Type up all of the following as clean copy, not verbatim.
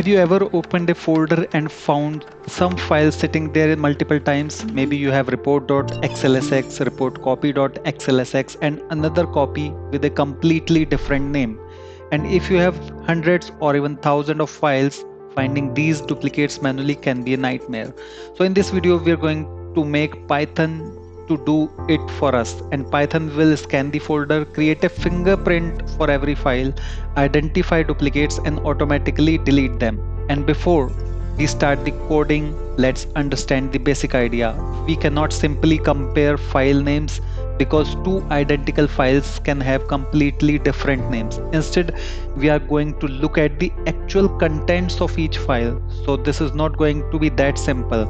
Have you ever opened a folder and found some file sitting there multiple times? Maybe you have report.xlsx, report copy.xlsx, and another copy with a completely different name. And if you have hundreds or even thousands of files, finding these duplicates manually can be a nightmare. So in this video, we are going to make Python to do it for us, and Python will scan the folder, create a fingerprint for every file, identify duplicates, and automatically delete them. And before we start the coding, let's understand the basic idea. We cannot simply compare file names because two identical files can have completely different names. Instead, we are going to look at the actual contents of each file. So this is not going to be that simple.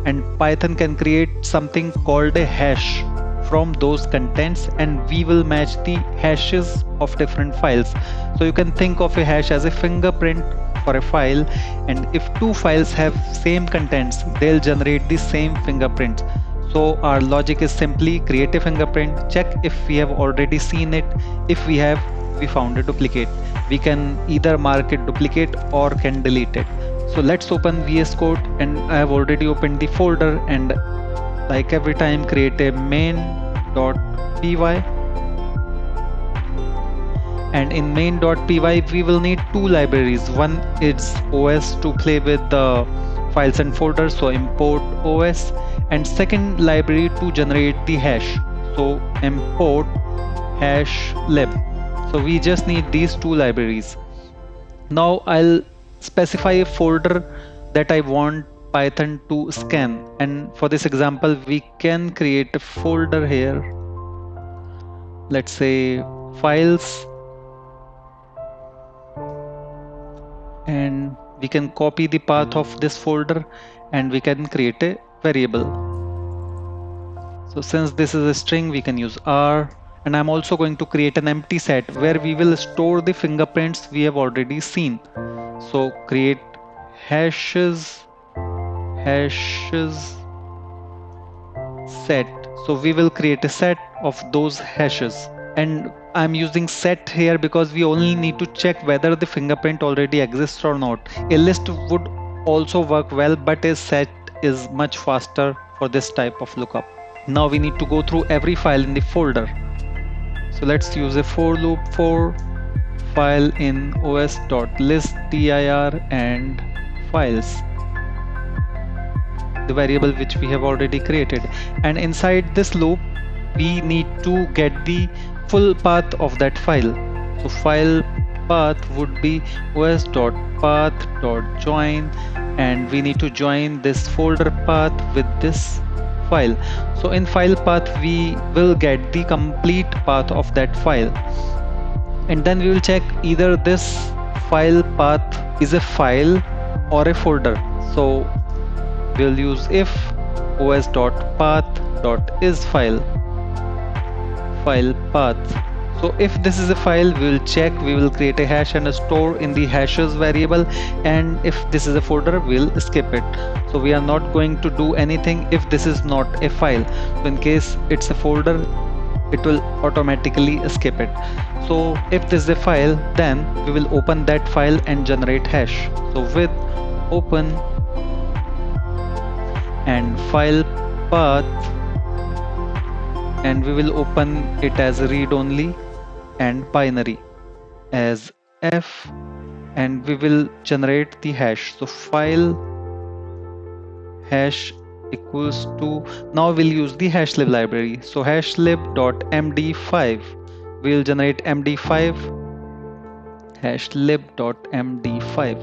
And Python can create something called a hash from those contents, and we will match the hashes of different files. So you can think of a hash as a fingerprint for a file, and if two files have same contents, they'll generate the same fingerprint. So our logic is simply create a fingerprint, check if we have already seen it. If we have, we found a duplicate. We can either mark it duplicate or can delete it. So let's open VS Code, and I have already opened the folder, and like every time create a main.py, and in main.py we will need two libraries. One is OS to play with the files and folders, so import OS, and second library to generate the hash, so import hash lib. So we just need these two libraries. Now I'll specify a folder that I want Python to scan, and for this example we can create a folder here. Let's say files, and we can copy the path of this folder and we can create a variable. So since this is a string, we can use R, and I'm also going to create an empty set where we will store the fingerprints we have already seen. So create hashes set. So we will create a set of those hashes, and I'm using set here because we only need to check whether the fingerprint already exists or not. A list would also work well, but a set is much faster for this type of lookup. Now we need to go through every file in the folder. So let's use a for loop for file in os.list dir and files, the variable which we have already created. And inside this loop we need to get the full path of that file. So file path would be os.path.join, and we need to join this folder path with this file. So in file path we will get the complete path of that file, and then we will check either this file path is a file or a folder. So we'll use if os.path.isFile path. So if this is a file, we will check, we will create a hash and a store in the hashes variable, and if this is a folder, we'll skip it. So we are not going to do anything if this is not a file. So in case it's a folder, it will automatically skip it. So if this is a file, then we will open that file and generate hash. So with open and file path, and we will open it as read only and binary as f, and we will generate the hash. So file hash equals to, now we'll use the hashlib library. So hashlib.md5, we'll generate md5 hashlib.md5,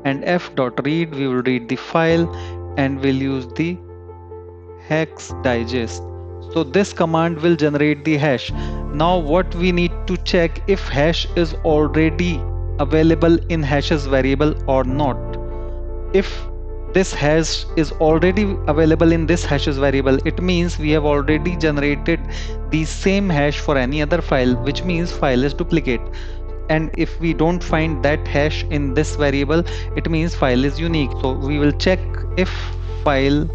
and f.read, we will read the file, and we'll use the hex digest. So this command will generate the hash. Now what we need to check if hash is already available in hashes variable or not. If this hash is already available in this hashes variable, it means we have already generated the same hash for any other file, which means file is duplicate. And if we don't find that hash in this variable, it means file is unique. So we will check if file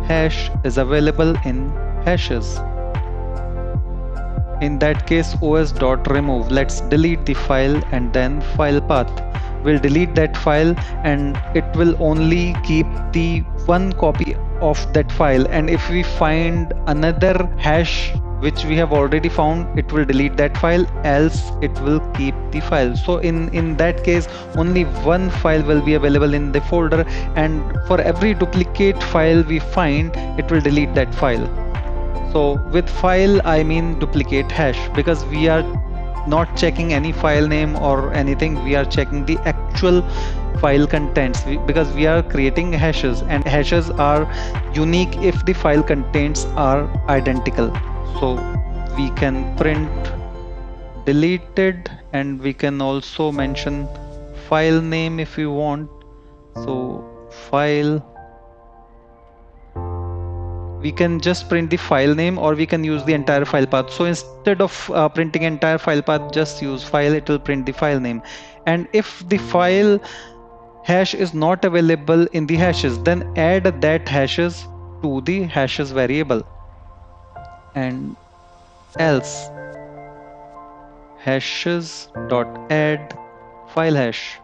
hash is available in hashes. In that case, os.remove, let's delete the file and then file path. will delete that file, and it will only keep the one copy of that file. And if we find another hash which we have already found, it will delete that file, else it will keep the file. So in that case, only one file will be available in the folder, and for every duplicate file we find, it will delete that file. So with file I mean duplicate hash, because we are not checking any file name or anything, we are checking the actual file contents, because we are creating hashes, and hashes are unique if the file contents are identical. So we can print deleted, and we can also mention file name if you want. So file, we can just print the file name, or we can use the entire file path. So instead of printing entire file path, just use file, it will print the file name. And if the file hash is not available in the hashes, then add that hashes to the hashes variable, and else hashes dot add file hash.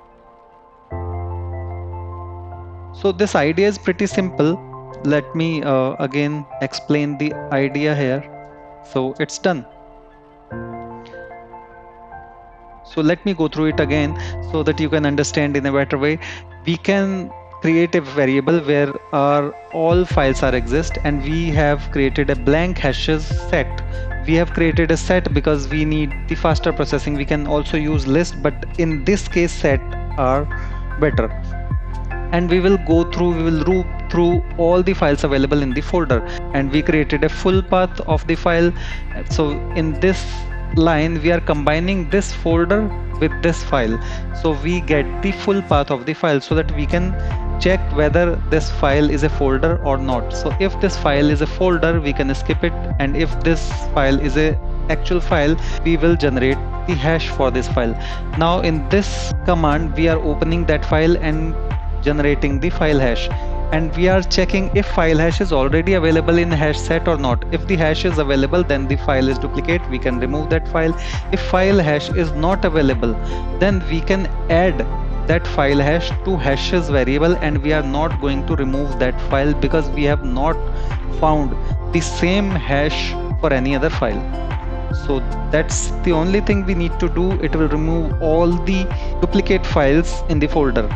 So this idea is pretty simple. Let me again explain the idea here. So it's done. So let me go through it again so that you can understand in a better way. We can create a variable where our all files are exist, and we have created a blank hashes set. We have created a set because we need the faster processing. We can also use list, but in this case set are better. And we will go through, we will loop through all the files available in the folder, and we created a full path of the file. So in this line we are combining this folder with this file, so we get the full path of the file, so that we can check whether this file is a folder or not. So if this file is a folder, we can skip it, and if this file is a actual file, we will generate the hash for this file. Now in this command we are opening that file and generating the file hash, and we are checking if file hash is already available in hash set or not. If the hash is available, then the file is duplicate, we can remove that file. If file hash is not available, then we can add that file hash to hashes variable, and we are not going to remove that file because we have not found the same hash for any other file. So that's the only thing we need to do. It will remove all the duplicate files in the folder,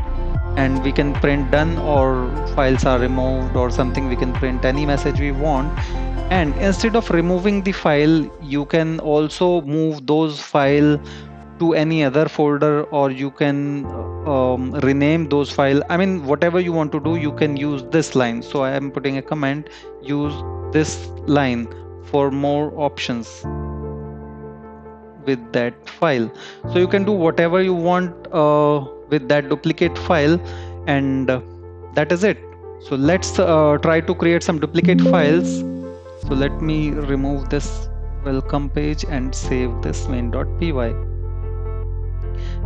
and we can print done, or files are removed or something. We can print any message we want. And instead of removing the file, you can also move those file to any other folder, or you can rename those file. I mean, whatever you want to do, you can use this line. So I am putting a comment, use this line for more options with that file. So you can do whatever you want with that duplicate file, and that is it. So let's try to create some duplicate files. So let me remove this welcome page and save this main.py.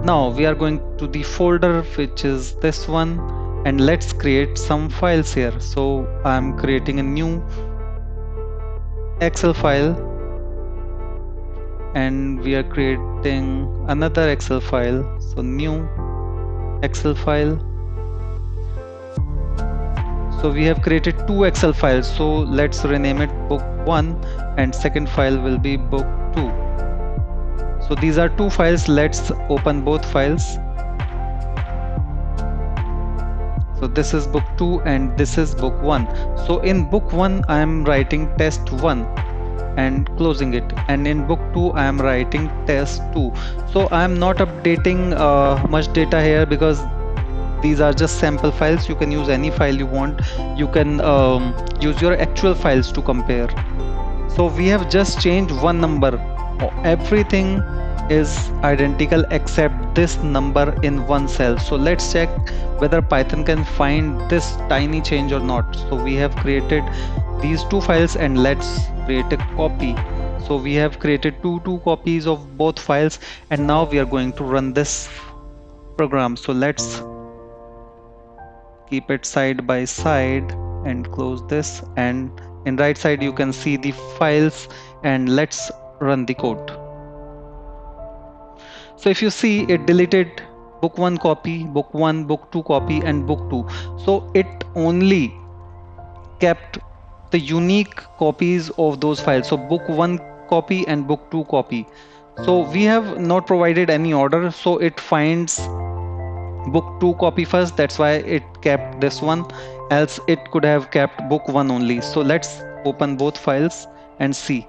Now we are going to the folder, which is this one, and let's create some files here. So I'm creating a new Excel file, and we are creating another Excel file. So new Excel file. So we have created two Excel files, so let's rename it book1, and second file will be book2. So these are two files. Let's open both files. So this is book2 and this is book1. So in book1 I am writing test1 and closing it, and in book2 I am writing test2. So I am not updating much data here because these are just sample files. You can use any file you want. You can use your actual files to compare. So we have just changed one number. Everything is identical except this number in one cell. So let's check whether Python can find this tiny change or not. So we have created these two files, and let's create a copy. So we have created two copies of both files, and now we are going to run this program. So let's keep it side by side and close this, and in right side you can see the files, and let's run the code. So if you see, it deleted book 1 copy, book 1, book 2 copy, and book 2. So it only kept the unique copies of those files. So book 1 copy and book 2 copy. So we have not provided any order, so it finds book 2 copy first. That's why it kept this one, else it could have kept book 1 only. So let's open both files and see.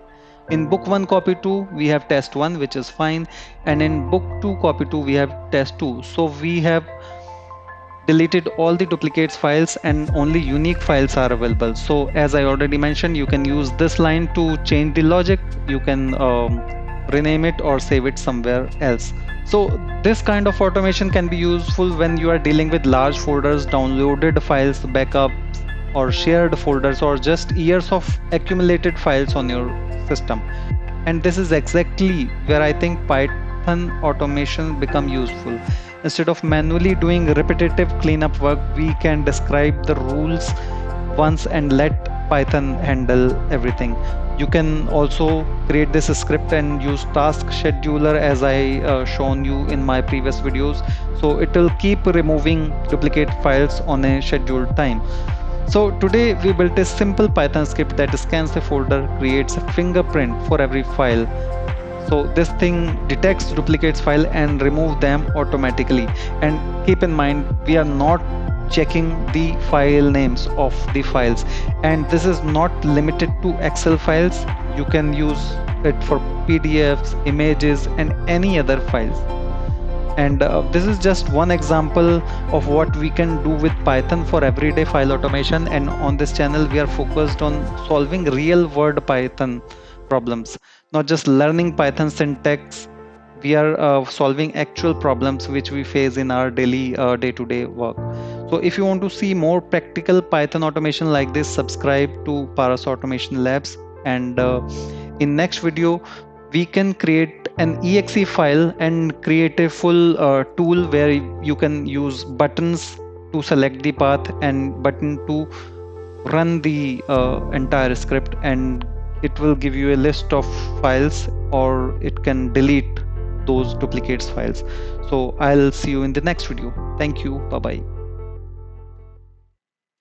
In book 1 copy 2 we have test 1, which is fine, and in book 2 copy 2 we have test 2. So we have deleted all the duplicates files and only unique files are available. So as I already mentioned, you can use this line to change the logic. You can rename it or save it somewhere else. So this kind of automation can be useful when you are dealing with large folders, downloaded files, backups, or shared folders, or just years of accumulated files on your system. And this is exactly where I think Python automation become useful. Instead of manually doing repetitive cleanup work, we can describe the rules once and let Python handle everything. You can also create this script and use task scheduler as I shown you in my previous videos. So it will keep removing duplicate files on a scheduled time. So today we built a simple Python script that scans the folder, creates a fingerprint for every file. So this thing detects duplicates file and remove them automatically. And keep in mind, we are not checking the file names of the files, and this is not limited to Excel files. You can use it for PDFs, images, and any other files. And this is just one example of what we can do with Python for everyday file automation. And on this channel we are focused on solving real world Python problems, not just learning Python syntax. We are solving actual problems which we face in our daily day-to-day work. So if you want to see more practical Python automation like this, subscribe to Paras Automation Labs. And in next video we can create an exe file and create a full tool where you can use buttons to select the path and button to run the entire script, and it will give you a list of files, or it can delete those duplicates files. So I'll see you in the next video. Thank you. Bye bye.